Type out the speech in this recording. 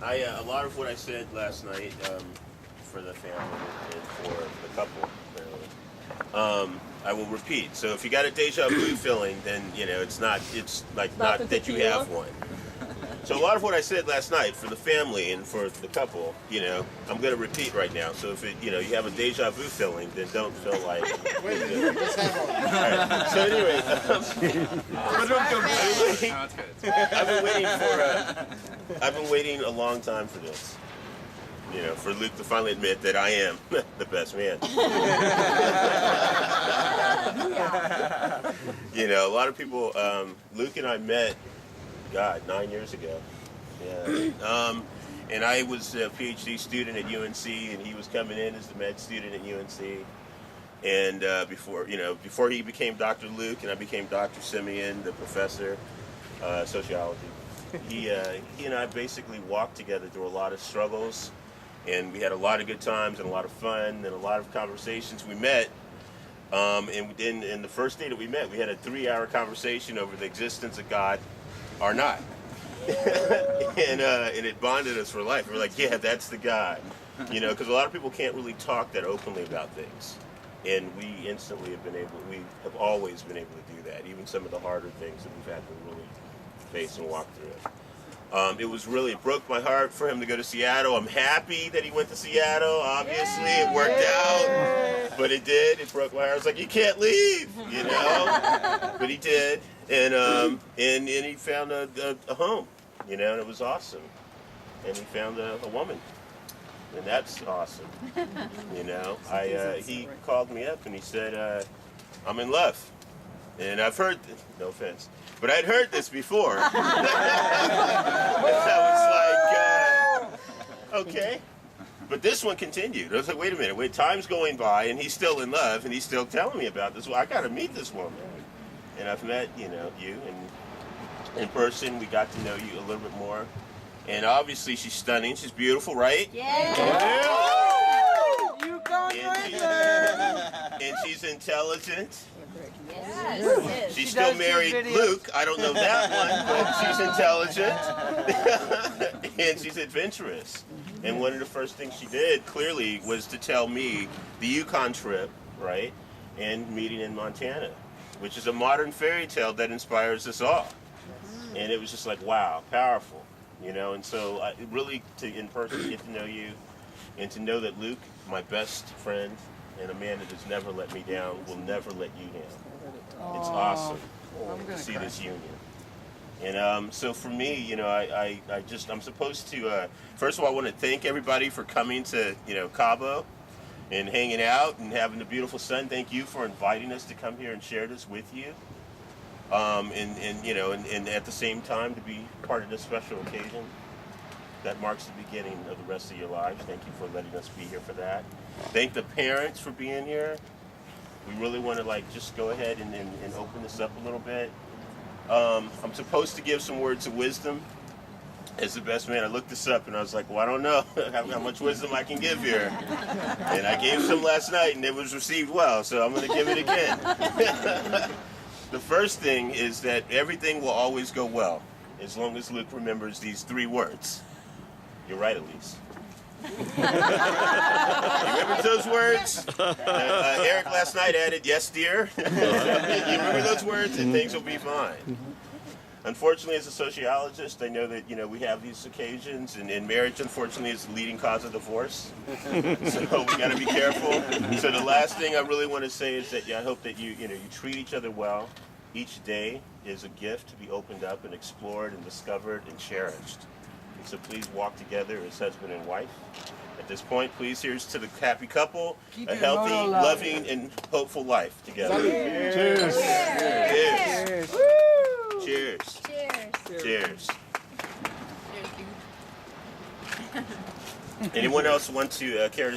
A lot of what I said last night for the family and for the couple, apparently, I will repeat. So if you got a deja vu feeling, then it's like not that you have one. So a lot of what I said last night for the family and for the couple, I'm going to repeat right now. So if you have a deja vu feeling, then don't feel like. Wait a minute, let's have one. All right. So anyway, I've been waiting a long time for this. For Luke to finally admit that I am the best man. A lot of people. Luke and I met. God, 9 years ago. Yeah. And I was a PhD student at UNC, and he was coming in as the med student at UNC. And before he became Dr. Luke, and I became Dr. Simeon, the professor, sociology. He and I basically walked together through a lot of struggles, and we had a lot of good times and a lot of fun and a lot of conversations. We met. And in the first day that we met, we had a 3-hour conversation over the existence of God or not. And it bonded us for life. We're like, yeah, that's the guy. Because a lot of people can't really talk that openly about things. And we have always been able to do that, even some of the harder things that we've had to really face and walk through. It broke my heart for him to go to Seattle. I'm happy that he went to Seattle. Obviously, it worked out. But it did. It broke my heart. I was like, you can't leave, But he did. And he found a home, and it was awesome. And he found a woman, and that's awesome. He called me up and he said, I'm in love. And I've heard, no offense, but I'd heard this before. I was like, okay. But this one continued. I was like, wait a minute, time's going by and he's still in love and he's still telling me about this. Well, I got to meet this woman. And I've met, you, and in person. We got to know you a little bit more. And obviously she's stunning. She's beautiful, right? Yeah. You got right. And she's intelligent. Yes. She's still married Luke. I don't know that one, but she's intelligent. And she's adventurous. And one of the first things she did, clearly, was to tell me the Yukon trip, right? And meeting in Montana, which is a modern fairy tale that inspires us all. And it was just like, wow, powerful, And so really in person get to know you and to know that Luke, my best friend and a man that has never let me down, will never let you down. It's awesome to see this union. And so for me, I'm supposed to, first of all, I want to thank everybody for coming to, Cabo and hanging out and having a beautiful sun. Thank you for inviting us to come here and share this with you. And at the same time to be part of this special occasion that marks the beginning of the rest of your lives. Thank you for letting us be here for that. Thank the parents for being here. We really want to just go ahead and open this up a little bit. I'm supposed to give some words of wisdom as the best man. I looked this up and I was like, well, I don't know how much wisdom I can give here. And I gave some last night and it was received well, so I'm going to give it again. The first thing is that everything will always go well as long as Luke remembers these 3 words. You're right, Elise. You remember those words? Eric last night added, yes, dear. You remember those words and things will be fine. Unfortunately, as a sociologist, I know that we have these occasions, and marriage, unfortunately, is the leading cause of divorce. So we got to be careful. So the last thing I really want to say is that I hope that you treat each other well. Each day is a gift to be opened up and explored and discovered and cherished. And so please walk together as husband and wife. At this point, please, here's to the happy couple, a healthy, loving, and hopeful life together. Cheers. Cheers. Cheers. Cheers. Cheers. Cheers. Anyone else want to care to